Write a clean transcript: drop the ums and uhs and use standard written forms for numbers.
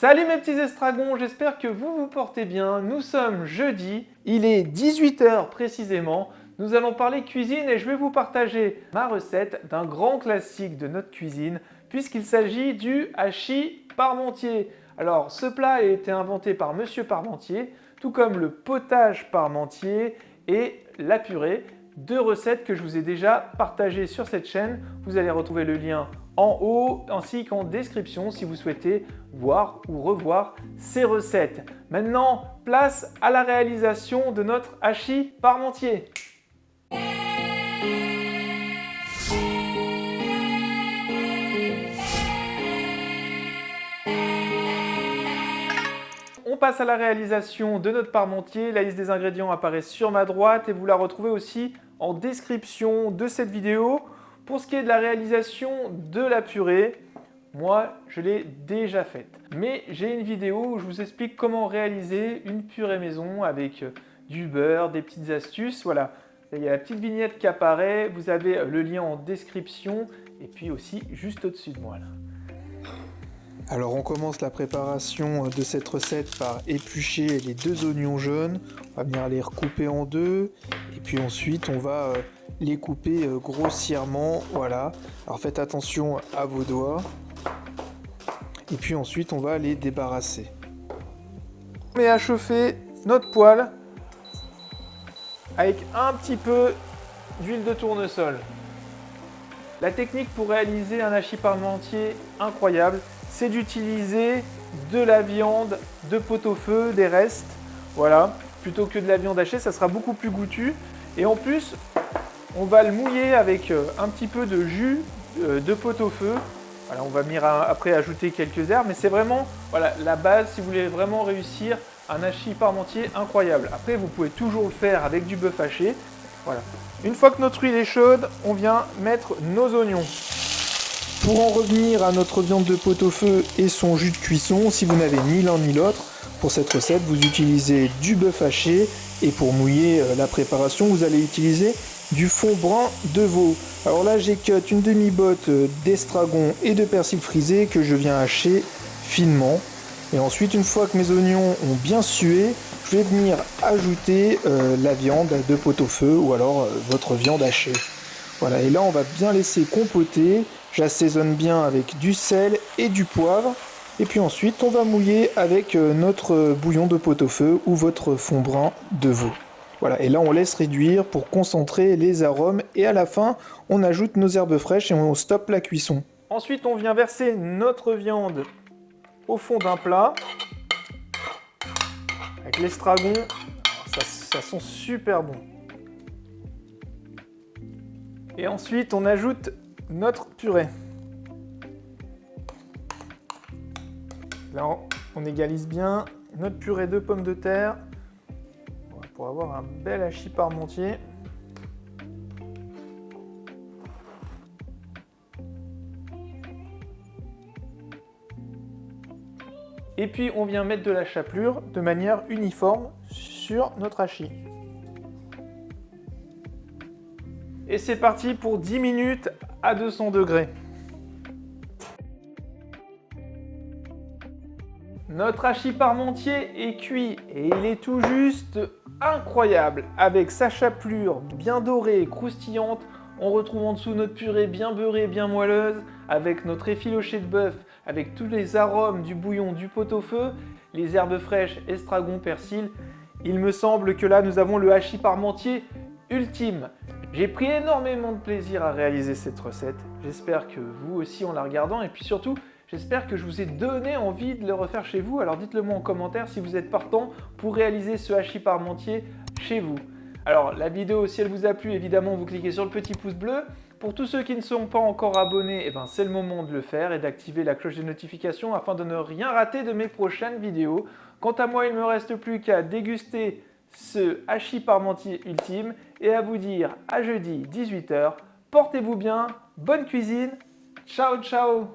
Salut mes petits estragons, j'espère que vous vous portez bien. Nous sommes jeudi, il est 18 h précisément. Nous allons parler cuisine et je vais vous partager ma recette d'un grand classique de notre cuisine puisqu'il s'agit du hachis parmentier. Alors ce plat a été inventé par Monsieur Parmentier, tout comme le potage parmentier et la purée. Deux recettes que je vous ai déjà partagées sur cette chaîne. Vous allez retrouver le lien en haut ainsi qu'en description si vous souhaitez voir ou revoir ces recettes. Maintenant, place à la réalisation de notre hachis parmentier. On passe à la réalisation de notre parmentier. La liste des ingrédients apparaît sur ma droite et vous la retrouvez aussi en description de cette vidéo. Pour ce qui est de la réalisation de la purée, moi je l'ai déjà faite. Mais j'ai une vidéo où je vous explique comment réaliser une purée maison avec du beurre, des petites astuces. Voilà, il y a la petite vignette qui apparaît, vous avez le lien en description et puis aussi juste au-dessus de moi là. Alors on commence la préparation de cette recette par éplucher les deux oignons jaunes. On va venir les recouper en deux et puis ensuite on va les couper grossièrement. Voilà. Alors faites attention à vos doigts. Et puis ensuite on va les débarrasser. On met à chauffer notre poêle avec un petit peu d'huile de tournesol. La technique pour réaliser un hachis parmentier incroyable, c'est d'utiliser de la viande de pot-au-feu, des restes, voilà, plutôt que de la viande hachée, ça sera beaucoup plus goûtu. Et en plus, on va le mouiller avec un petit peu de jus de pot-au-feu. Voilà, on va venir après ajouter quelques herbes, mais c'est vraiment voilà, la base si vous voulez vraiment réussir un hachis parmentier incroyable. Après, vous pouvez toujours le faire avec du bœuf haché. Voilà. Une fois que notre huile est chaude, on vient mettre nos oignons. Pour en revenir à notre viande de pot-au-feu et son jus de cuisson, si vous n'avez ni l'un ni l'autre, pour cette recette, vous utilisez du bœuf haché et pour mouiller la préparation, vous allez utiliser du fond brun de veau. Alors là, j'ai cut une demi-botte d'estragon et de persil frisé que je viens hacher finement. Et ensuite, une fois que mes oignons ont bien sué, je vais venir ajouter la viande de pot-au-feu ou alors votre viande hachée. Voilà, et là, on va bien laisser compoter. J'assaisonne bien avec du sel et du poivre. Et puis ensuite, on va mouiller avec notre bouillon de pot-au-feu ou votre fond brun de veau. Voilà, et là, on laisse réduire pour concentrer les arômes. Et à la fin, on ajoute nos herbes fraîches et on stoppe la cuisson. Ensuite, on vient verser notre viande au fond d'un plat. Avec l'estragon, ça sent super bon. Et ensuite, on ajoute notre purée. Là, on égalise bien notre purée de pommes de terre pour avoir un bel hachis parmentier. Et puis, on vient mettre de la chapelure de manière uniforme sur notre hachis. Et c'est parti pour 10 minutes à 200 degrés. Notre hachis parmentier est cuit et il est tout juste incroyable. Avec sa chapelure bien dorée et croustillante, on retrouve en dessous notre purée bien beurrée, bien moelleuse, avec notre effiloché de bœuf, avec tous les arômes du bouillon du pot-au-feu, les herbes fraîches, estragon, persil. Il me semble que là, nous avons le hachis parmentier ultime. J'ai pris énormément de plaisir à réaliser cette recette. J'espère que vous aussi en la regardant et puis surtout, j'espère que je vous ai donné envie de le refaire chez vous. Alors dites-le moi en commentaire si vous êtes partant pour réaliser ce hachis parmentier chez vous. Alors la vidéo, si elle vous a plu, évidemment, vous cliquez sur le petit pouce bleu. Pour tous ceux qui ne sont pas encore abonnés, c'est le moment de le faire et d'activer la cloche des notifications afin de ne rien rater de mes prochaines vidéos. Quant à moi, il ne me reste plus qu'à déguster ce hachis parmentier ultime et à vous dire à jeudi 18 h. Portez-vous bien, bonne cuisine, ciao ciao.